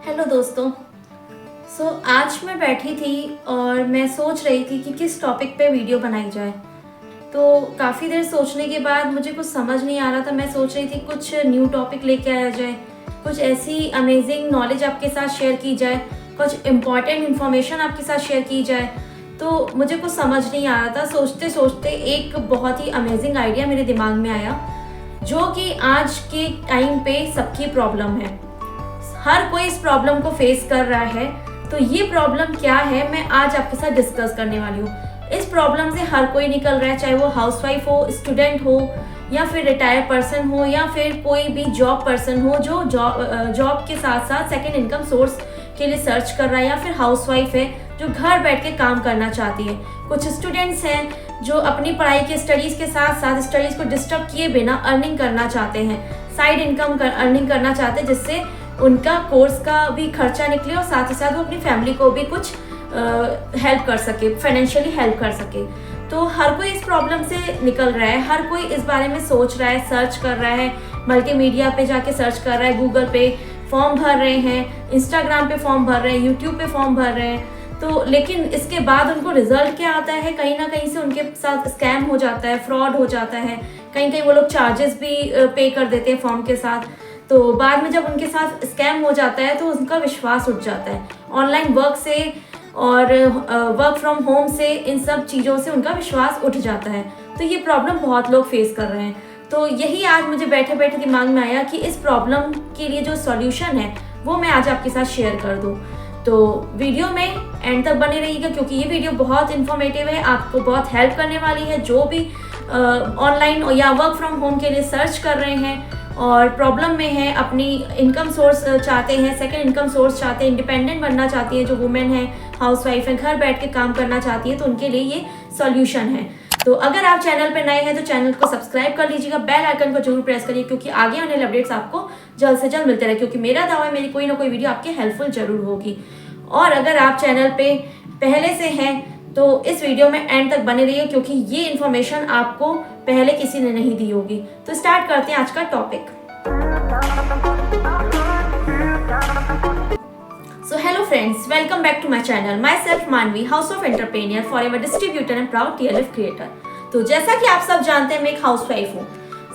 Hello दोस्तों। आज मैं बैठी थी और मैं सोच रही थी कि किस टॉपिक पे वीडियो बनाई जाए। तो काफ़ी देर सोचने के बाद मुझे कुछ समझ नहीं आ रहा था। मैं सोच रही थी कुछ न्यू टॉपिक लेके आया जाए, कुछ ऐसी अमेजिंग नॉलेज आपके साथ शेयर की जाए, कुछ इम्पॉर्टेंट इन्फॉर्मेशन आपके साथ शेयर की जाए। तो मुझे कुछ समझ नहीं आ रहा था। सोचते सोचते एक बहुत ही अमेजिंग आइडिया मेरे दिमाग में आया, जो कि आज के टाइम पे सबकी प्रॉब्लम है। हर कोई इस प्रॉब्लम को फेस कर रहा है। तो ये प्रॉब्लम क्या है, मैं आज आपके साथ डिस्कस करने वाली हूँ। इस प्रॉब्लम से हर कोई निकल रहा है, चाहे वो हाउसवाइफ हो, स्टूडेंट हो, या फिर रिटायर्ड पर्सन हो, या फिर कोई भी जॉब पर्सन हो जो जॉब के साथ साथ सेकेंड इनकम सोर्स के लिए सर्च कर रहा है, या फिर हाउसवाइफ है जो घर बैठ के काम करना चाहती है। कुछ स्टूडेंट्स हैं जो अपनी पढ़ाई के स्टडीज़ के साथ साथ स्टडीज़ को डिस्टर्ब किए बिना अर्निंग करना चाहते हैं, साइड इनकम अर्निंग करना चाहते हैं, जिससे उनका कोर्स का भी खर्चा निकले और साथ ही साथ वो अपनी फैमिली को भी कुछ हेल्प कर सके, फाइनेंशियली हेल्प कर सके। तो हर कोई इस प्रॉब्लम से निकल रहा है, हर कोई इस बारे में सोच रहा है, सर्च कर रहा है, मल्टीमीडिया पे जाके सर्च कर रहा है, गूगल पे फॉर्म भर रहे हैं, इंस्टाग्राम पे फॉर्म भर रहे हैं, यूट्यूब पे फॉर्म भर रहे हैं। तो लेकिन इसके बाद उनको रिजल्ट क्या आता है, कहीं ना कहीं से उनके साथ स्कैम हो जाता है, फ्रॉड हो जाता है। कहीं कहीं वो लोग चार्जेस भी पे कर देते हैं फॉर्म के साथ। तो बाद में जब उनके साथ स्कैम हो जाता है तो उनका विश्वास उठ जाता है। ऑनलाइन वर्क से और वर्क फ्रॉम होम से, इन सब चीज़ों से उनका विश्वास उठ जाता है। तो ये प्रॉब्लम बहुत लोग फेस कर रहे हैं। तो यही आज मुझे बैठे बैठे दिमाग में आया कि इस प्रॉब्लम के लिए जो सॉल्यूशन है वो मैं आज आपके साथ शेयर कर दूँ। तो वीडियो में एंड तक बने रहिएगा, क्योंकि ये वीडियो बहुत इन्फॉर्मेटिव है, आपको बहुत हेल्प करने वाली है। जो भी ऑनलाइन या वर्क फ्रॉम होम के लिए सर्च कर रहे हैं और प्रॉब्लम में है, अपनी इनकम सोर्स चाहते हैं, सेकंड इनकम सोर्स चाहते हैं, इंडिपेंडेंट बनना चाहती है, जो वुमेन है, हाउसवाइफ है, घर बैठ के काम करना चाहती है, तो उनके लिए ये सॉल्यूशन है। तो अगर आप चैनल पर नए हैं तो चैनल को सब्सक्राइब कर लीजिएगा, बेल आइकन को जरूर प्रेस करिए, क्योंकि आगे आने वाले अपडेट्स आपको जल्द से जल्द मिलते रहे। क्योंकि मेरा दावा है मेरी कोई ना कोई वीडियो आपके हेल्पफुल जरूर होगी। और अगर आप चैनल पे पहले से हैं तो इस वीडियो में एंड तक बने रहिए, क्योंकि ये इन्फॉर्मेशन आपको पहले किसी ने नहीं दी होगी। तो स्टार्ट करते हैं आज का topic. So hello friends, welcome back to my channel. Myself Manvi, House of Entrepreneur, forever distributor and proud TLF creator. तो जैसा कि आप सब जानते हैं, मैं एक हाउसवाइफ हूँ,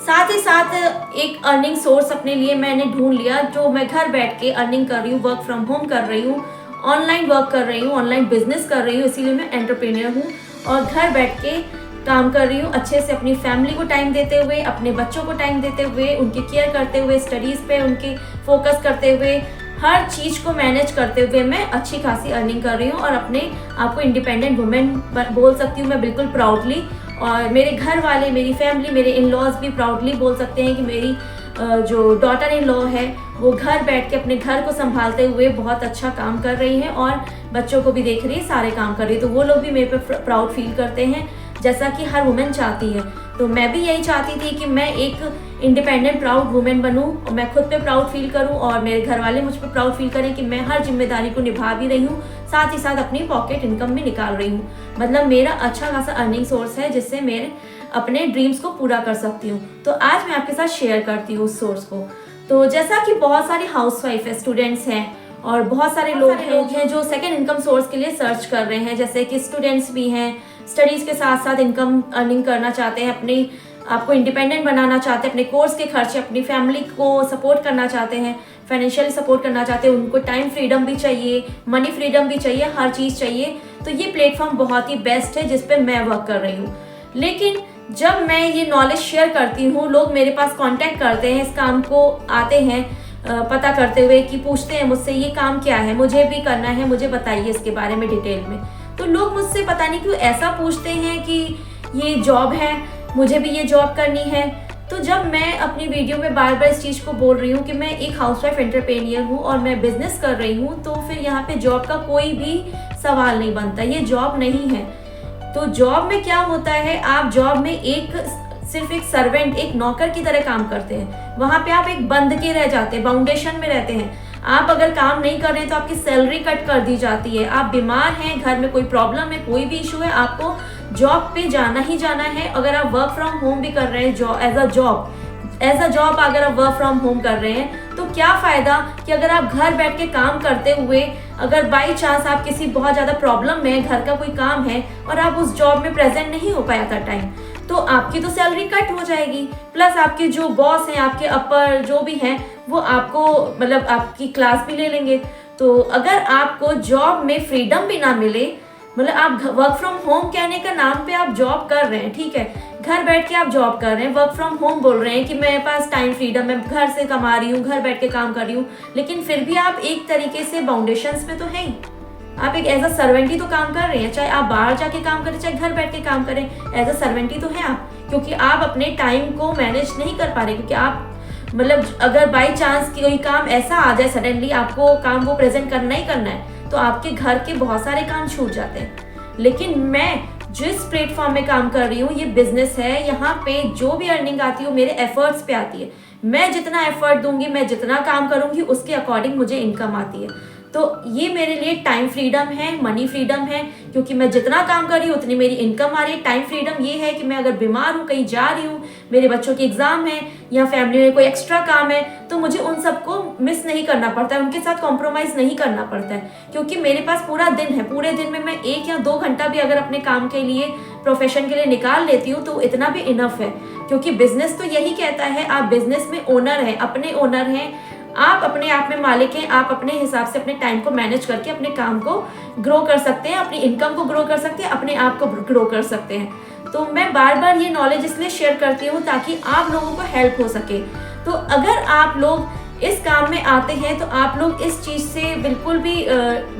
साथ ही साथ एक अर्निंग सोर्स अपने लिए मैंने ढूंढ लिया, जो मैं घर बैठ के अर्निंग कर रही हूँ, वर्क फ्रॉम होम कर रही हूँ, ऑनलाइन वर्क कर रही हूँ, ऑनलाइन बिजनेस कर रही हूँ। इसीलिए मैं एंटरप्रेन्योर हूँ और घर बैठ के काम कर रही हूँ, अच्छे से अपनी फैमिली को टाइम देते हुए, अपने बच्चों को टाइम देते हुए, उनकी केयर करते हुए, स्टडीज़ पे उनके फोकस करते हुए, हर चीज़ को मैनेज करते हुए मैं अच्छी खासी अर्निंग कर रही हूँ और अपने आप को इंडिपेंडेंट वुमेन बोल सकती हूँ मैं, बिल्कुल प्राउडली। और मेरे घर वाले, मेरी फैमिली, मेरे इन लॉज भी प्राउडली बोल सकते हैं कि मेरी जो डॉटर इन लॉ है वो घर बैठ के अपने घर को संभालते हुए बहुत अच्छा काम कर रही है और बच्चों को भी देख रही है, सारे काम कर रही है। तो वो लोग भी मेरे पे प्राउड फील करते हैं, जैसा कि हर वुमेन चाहती है। तो मैं भी यही चाहती थी कि मैं एक इंडिपेंडेंट प्राउड वुमेन बनूं और मैं खुद पे प्राउड फील करूं और मेरे घर वाले मुझ पर प्राउड फील करें कि मैं हर जिम्मेदारी को निभा भी रही हूं, साथ ही साथ अपनी पॉकेट इनकम भी निकाल रही हूं। मतलब मेरा अच्छा खासा अर्निंग सोर्स है, जिससे मेरे अपने ड्रीम्स को पूरा कर सकती हूँ। तो आज मैं आपके साथ शेयर करती हूँ उस सोर्स को। तो जैसा कि बहुत सारी हाउसवाइफ है, स्टूडेंट्स हैं और बहुत सारे लोग हैं जो सेकेंड इनकम सोर्स के लिए सर्च कर रहे हैं, जैसे कि स्टूडेंट्स भी हैं, स्टडीज़ के साथ साथ इनकम अर्निंग करना चाहते हैं, अपनी आपको इंडिपेंडेंट बनाना चाहते हैं, अपने कोर्स के खर्चे, अपनी फैमिली को सपोर्ट करना चाहते हैं, फाइनेंशियली सपोर्ट करना चाहते हैं, उनको टाइम फ्रीडम भी चाहिए, मनी फ्रीडम भी चाहिए, हर चीज़ चाहिए। तो ये प्लेटफॉर्म बहुत ही बेस्ट है जिस पे मैं वर्क कर रही हूँ। लेकिन जब मैं ये नॉलेज शेयर करती हूँ, लोग मेरे पास कांटेक्ट करते हैं, इस काम को आते हैं पता करते हुए, कि पूछते हैं मुझसे ये काम क्या है, मुझे भी करना है, मुझे बताइए इसके बारे में डिटेल में। तो लोग मुझसे पता नहीं क्यों ऐसा पूछते हैं कि ये जॉब है, मुझे भी ये जॉब करनी है। तो जब मैं अपनी वीडियो में बार बार इस चीज़ को बोल रही हूँ कि मैं एक हाउसवाइफ एंटरप्रेन्योर हूँ और मैं बिजनेस कर रही हूँ, तो फिर यहाँ पे जॉब का कोई भी सवाल नहीं बनता, ये जॉब नहीं है। तो जॉब में क्या होता है, आप जॉब में सिर्फ एक सर्वेंट, एक नौकर की तरह काम करते हैं। वहाँ पे आप एक बंद के रह जाते हैं, बाउंडेशन में रहते हैं। आप अगर काम नहीं कर रहे हैं तो आपकी सैलरी कट कर दी जाती है। आप बीमार हैं, घर में कोई प्रॉब्लम है, कोई भी इशू है, आपको जॉब पे जाना ही जाना है। अगर आप वर्क फ्रॉम होम भी कर रहे हैं, एज अ जॉब अगर आप वर्क फ्रॉम होम कर रहे हैं तो क्या फ़ायदा कि अगर आप घर बैठ के काम करते हुए अगर बाई चांस आप किसी बहुत ज़्यादा प्रॉब्लम में, घर का कोई काम है और आप उस जॉब में प्रेजेंट नहीं हो पाया था टाइम, तो आपकी तो सैलरी कट हो जाएगी, प्लस आपके जो बॉस हैं, आपके अपर जो भी हैं, वो आपको मतलब आपकी क्लास भी ले लेंगे। तो अगर आपको जॉब में फ्रीडम भी ना मिले, मतलब आप वर्क फ्रॉम होम कहने का नाम पे आप जॉब कर रहे हैं, ठीक है, घर बैठ के आप जॉब कर रहे हैं, वर्क फ्रॉम होम बोल रहे हैं कि मेरे पास टाइम फ्रीडम है, घर से कमा रही हूँ, घर बैठ के काम कर रही हूँ, लेकिन फिर भी आप एक तरीके से बाउंडेशंस में तो हैं ही। आप एक एज अ सर्वेंट ही तो काम कर रहे हैं, चाहे आप बाहर जाके काम करें चाहे घर बैठ के काम करें, एज अ सर्वेंट ही तो है आप, क्योंकि आप अपने टाइम को मैनेज नहीं कर पा रहे, क्योंकि आप मतलब अगर बाई चांस कोई काम ऐसा आ जाए सडनली, आपको काम वो प्रेजेंट करना ही करना है, तो आपके घर के बहुत सारे काम छूट जाते हैं। लेकिन मैं जिस प्लेटफॉर्म में काम कर रही हूँ, ये बिजनेस है, यहाँ पे जो भी अर्निंग आती है मेरे एफर्ट्स पे आती है। मैं जितना एफर्ट दूंगी, मैं जितना काम करूंगी, उसके अकॉर्डिंग मुझे इनकम आती है। तो ये मेरे लिए टाइम फ्रीडम है, मनी फ्रीडम है, क्योंकि मैं जितना काम कर रही हूँ उतनी मेरी इनकम आ रही है। टाइम फ्रीडम ये है कि मैं अगर बीमार हूँ, कहीं जा रही हूँ, मेरे बच्चों के एग्जाम है या फैमिली में कोई एक्स्ट्रा काम है, तो मुझे उन सबको मिस नहीं करना पड़ता है, उनके साथ कॉम्प्रोमाइज़ नहीं करना पड़ता है, क्योंकि मेरे पास पूरा दिन है। पूरे दिन में मैं 1 या 2 घंटा भी अगर अपने काम के लिए, प्रोफेशन के लिए निकाल लेती हूँ तो इतना भी इनफ है, क्योंकि बिजनेस तो यही कहता है आप बिजनेस में ओनर हैं, अपने ओनर हैं, आप अपने आप में मालिक हैं, आप अपने हिसाब से अपने टाइम को मैनेज करके अपने काम को ग्रो कर सकते हैं, अपनी इनकम को ग्रो कर सकते हैं, अपने आप को ग्रो कर सकते हैं। तो मैं बार बार ये नॉलेज इसलिए शेयर करती हूँ ताकि आप लोगों को हेल्प हो सके। तो अगर आप लोग इस काम में आते हैं तो आप लोग इस चीज़ से बिल्कुल भी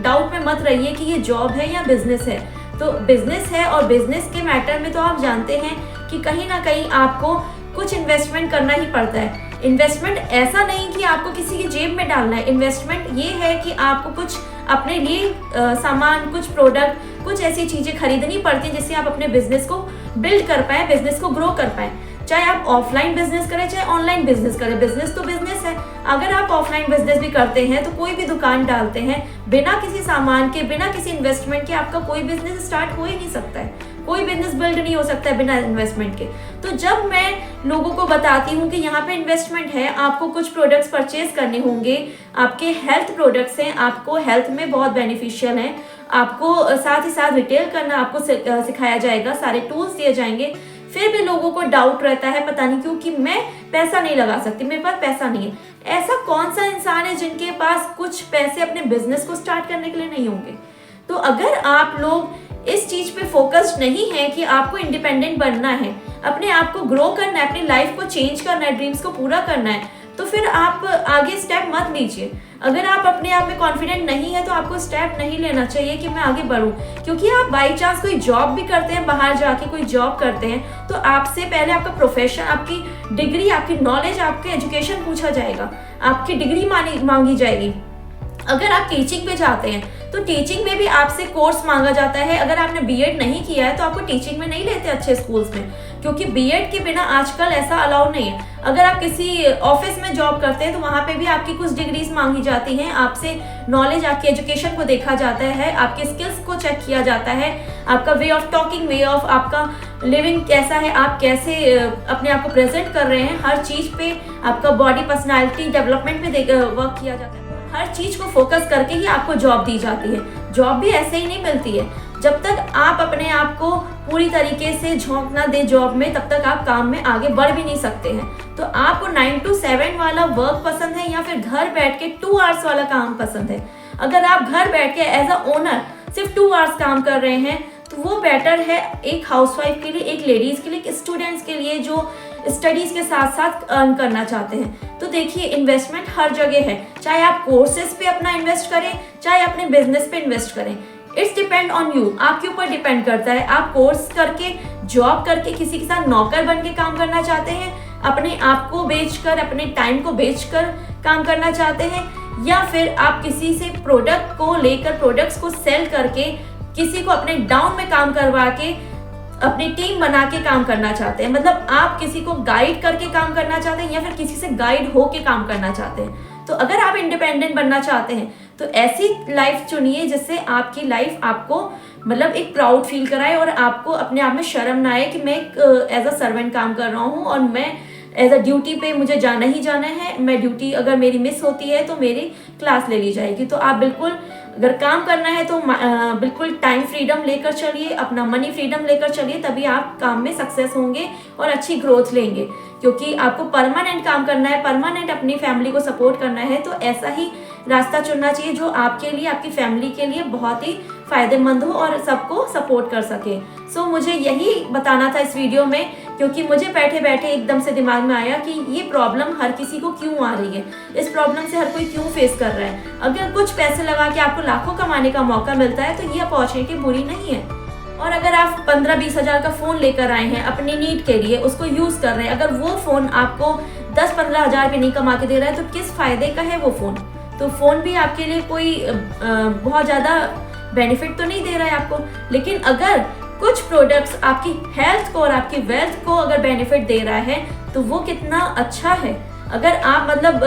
डाउट में मत रहिए कि ये जॉब है या बिजनेस है। तो बिजनेस है, और बिजनेस के मैटर में तो आप जानते हैं कि कहीं ना कहीं आपको कुछ इन्वेस्टमेंट करना ही पड़ता है। इन्वेस्टमेंट ऐसा नहीं कि आपको किसी की जेब में डालना है, इन्वेस्टमेंट ये है कि आपको कुछ अपने लिए सामान, कुछ प्रोडक्ट, कुछ ऐसी चीज़ें खरीदनी पड़ती हैं जिससे आप अपने बिजनेस को बिल्ड कर पाएँ, बिजनेस को ग्रो कर पाएँ। चाहे आप ऑफलाइन बिजनेस करें चाहे ऑनलाइन बिजनेस करें, बिजनेस तो बिजनेस है। अगर आप ऑफलाइन बिजनेस भी करते हैं तो कोई भी दुकान डालते हैं, बिना किसी सामान के, बिना किसी इन्वेस्टमेंट के आपका कोई बिजनेस स्टार्ट हो ही नहीं सकता है, कोई बिजनेस बिल्ड नहीं हो सकता है बिना इन्वेस्टमेंट के। तो जब मैं लोगों को बताती हूँ कि यहाँ पे इन्वेस्टमेंट है, आपको कुछ प्रोडक्ट्स परचेज करने होंगे, आपके हेल्थ प्रोडक्ट्स हैं, आपको हेल्थ में बहुत बेनिफिशियल हैं, आपको साथ ही साथ रिटेल करना आपको सिखाया जाएगा, सारे टूल्स दिए जाएंगे, फिर भी लोगों को डाउट रहता है, पता नहीं क्यों, कि मैं पैसा नहीं लगा सकती, मेरे पास पैसा नहीं है। ऐसा कौन सा इंसान है जिनके पास कुछ पैसे अपने बिजनेस को स्टार्ट करने के लिए नहीं होंगे? तो अगर आप लोग इस चीज पे फोकस्ड नहीं है कि आपको इंडिपेंडेंट बनना है, अपने आप को ग्रो करना है, अपनी लाइफ को चेंज करना है, ड्रीम्स को पूरा करना है, तो फिर आप आगे स्टेप मत लीजिए। अगर आप अपने आप में कॉन्फिडेंट नहीं है तो आपको स्टेप नहीं लेना चाहिए कि मैं आगे बढ़ूं, क्योंकि आप बाई चांस कोई जॉब भी करते हैं, बाहर जाके कोई जॉब करते हैं, तो आपसे पहले आपका प्रोफेशन, आपकी डिग्री, आपकी नॉलेज, आपके एजुकेशन पूछा जाएगा, आपकी डिग्री मांगी जाएगी। अगर आप टीचिंग पे जाते हैं तो टीचिंग में भी आपसे कोर्स मांगा जाता है। अगर आपने बीएड नहीं किया है तो आपको टीचिंग में नहीं लेते अच्छे स्कूल्स में, क्योंकि बीएड के बिना आजकल ऐसा अलाउ नहीं है। अगर आप किसी ऑफिस में जॉब करते हैं तो वहाँ पे भी आपकी कुछ डिग्रीज मांगी जाती हैं, आपसे नॉलेज, आपकी एजुकेशन को देखा जाता है, आपके स्किल्स को चेक किया जाता है, आपका way of talking, way of आपका लिविंग कैसा है, आप कैसे अपने आप को प्रेजेंट कर रहे हैं, हर चीज़ पे आपका बॉडी पर्सनैलिटी डेवलपमेंट पे वर्क किया जाता है। हर चीज को फोकस करके ही आपको जॉब दी जाती है। जॉब भी ऐसे ही नहीं मिलती है। जब तक आप अपने आप को पूरी तरीके से झोंक ना दे जॉब में, तब तक आप काम में आगे बढ़ भी नहीं सकते हैं। तो आपको 9 to 7 वाला वर्क पसंद है या फिर घर बैठ के 2 आवर्स वाला काम पसंद है? अगर आप घर बैठ के एज अ ओनर सिर्फ 2 आवर्स काम कर रहे हैं तो वो बेटर है एक हाउसवाइफ के लिए, एक लेडीज के लिए, एक स्टूडेंट्स के लिए जो स्टडीज के साथ साथ अर्न करना चाहते हैं। तो देखिए, इन्वेस्टमेंट हर जगह है, चाहे आप कोर्सेज पे अपना इन्वेस्ट करें, चाहे अपने बिजनेस पे इन्वेस्ट करें। इट्स डिपेंड ऑन यू, आपके ऊपर डिपेंड करता है। आप कोर्स करके, जॉब करके, किसी के साथ नौकर बन के काम करना चाहते हैं, अपने आप को बेचकर, अपने टाइम को बेचकर काम करना चाहते हैं, या फिर आप किसी से प्रोडक्ट को लेकर, प्रोडक्ट्स को सेल करके, किसी को अपने डाउन में काम करवा के, अपनी टीम बना के काम करना चाहते हैं। मतलब आप किसी को गाइड करके काम करना चाहते हैं या फिर किसी से गाइड होके काम करना चाहते हैं। तो अगर आप इंडिपेंडेंट बनना चाहते हैं तो ऐसी लाइफ चुनिए जिससे आपकी लाइफ आपको मतलब एक प्राउड फील कराए और आपको अपने आप में शर्म ना आए कि मैं एज अ सर्वेंट काम कर रहा हूँ और मैं एज अ ड्यूटी पे मुझे जाना ही जाना है, मैं ड्यूटी अगर मेरी मिस होती है तो मेरी क्लास ले ली जाएगी। तो आप बिल्कुल अगर काम करना है तो बिल्कुल टाइम फ्रीडम लेकर चलिए, अपना मनी फ्रीडम लेकर चलिए, तभी आप काम में सक्सेस होंगे और अच्छी ग्रोथ लेंगे। क्योंकि आपको परमानेंट काम करना है, परमानेंट अपनी फैमिली को सपोर्ट करना है, तो ऐसा ही रास्ता चुनना चाहिए जो आपके लिए, आपकी फैमिली के लिए बहुत ही फायदेमंद हो और सबको सपोर्ट कर सके। सो मुझे यही बताना था इस वीडियो में, क्योंकि मुझे बैठे बैठे एकदम से दिमाग में आया कि ये प्रॉब्लम हर किसी को क्यों आ रही है, इस प्रॉब्लम से हर कोई क्यों फेस कर रहा है। अगर कुछ पैसे लगा के आपको लाखों कमाने का मौका मिलता है तो ये अपॉर्चुनिटी बुरी नहीं है। और अगर आप 15-20 हज़ार का फ़ोन लेकर आए हैं अपनी नीड के लिए, उसको यूज़ कर रहे हैं, अगर वो फ़ोन आपको 10-15 हज़ार भी नहीं कमा के दे रहा है तो किस फ़ायदे का है वो फ़ोन। तो फ़ोन भी आपके लिए कोई बहुत ज़्यादा बेनिफिट तो नहीं दे रहा है आपको। लेकिन अगर कुछ प्रोडक्ट्स आपकी हेल्थ को और आपकी वेल्थ को अगर बेनिफिट दे रहा है तो वो कितना अच्छा है। अगर आप मतलब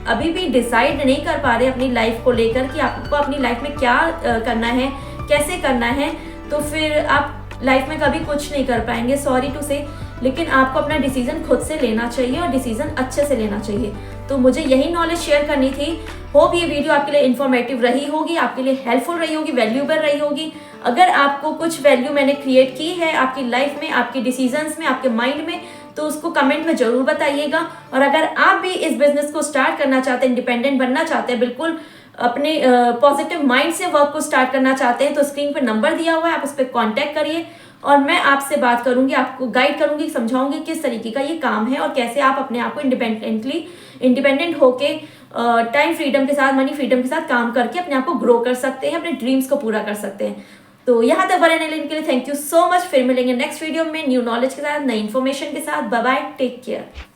अभी भी डिसाइड नहीं कर पा रहे अपनी लाइफ को लेकर कि आपको अपनी लाइफ में क्या करना है, कैसे करना है, तो फिर आप लाइफ में कभी कुछ नहीं कर पाएंगे, सॉरी टू से। लेकिन आपको अपना डिसीजन खुद से लेना चाहिए और डिसीजन अच्छे से लेना चाहिए। तो मुझे यही नॉलेज शेयर करनी थी। होप ये वीडियो आपके लिए इन्फॉर्मेटिव रही होगी, आपके लिए हेल्पफुल रही होगी, वैल्यूएबल रही होगी। अगर आपको कुछ वैल्यू मैंने क्रिएट की है आपकी लाइफ में, आपके डिसीजंस में, आपके माइंड में, तो उसको कमेंट में जरूर बताइएगा। और अगर आप भी इस बिजनेस को स्टार्ट करना चाहते हैं, इंडिपेंडेंट बनना चाहते हैं, बिल्कुल अपने पॉजिटिव माइंड से वर्क को स्टार्ट करना चाहते हैं, तो स्क्रीन पर नंबर दिया हुआ है, आप उस पर कॉन्टैक्ट करिए और मैं आपसे बात करूंगी, आपको गाइड करूंगी, समझाऊंगी किस तरीके का ये काम है और कैसे आप अपने आप को इंडिपेंडेंट होके टाइम फ्रीडम के साथ, मनी फ्रीडम के साथ काम करके अपने आप को ग्रो कर सकते हैं, अपने ड्रीम्स को पूरा कर सकते हैं। तो यहाँ तक बने रहने के लिए थैंक यू सो मच। फिर मिलेंगे नेक्स्ट वीडियो में न्यू नॉलेज के साथ, नई इन्फॉर्मेशन के साथ। Bye bye, take care.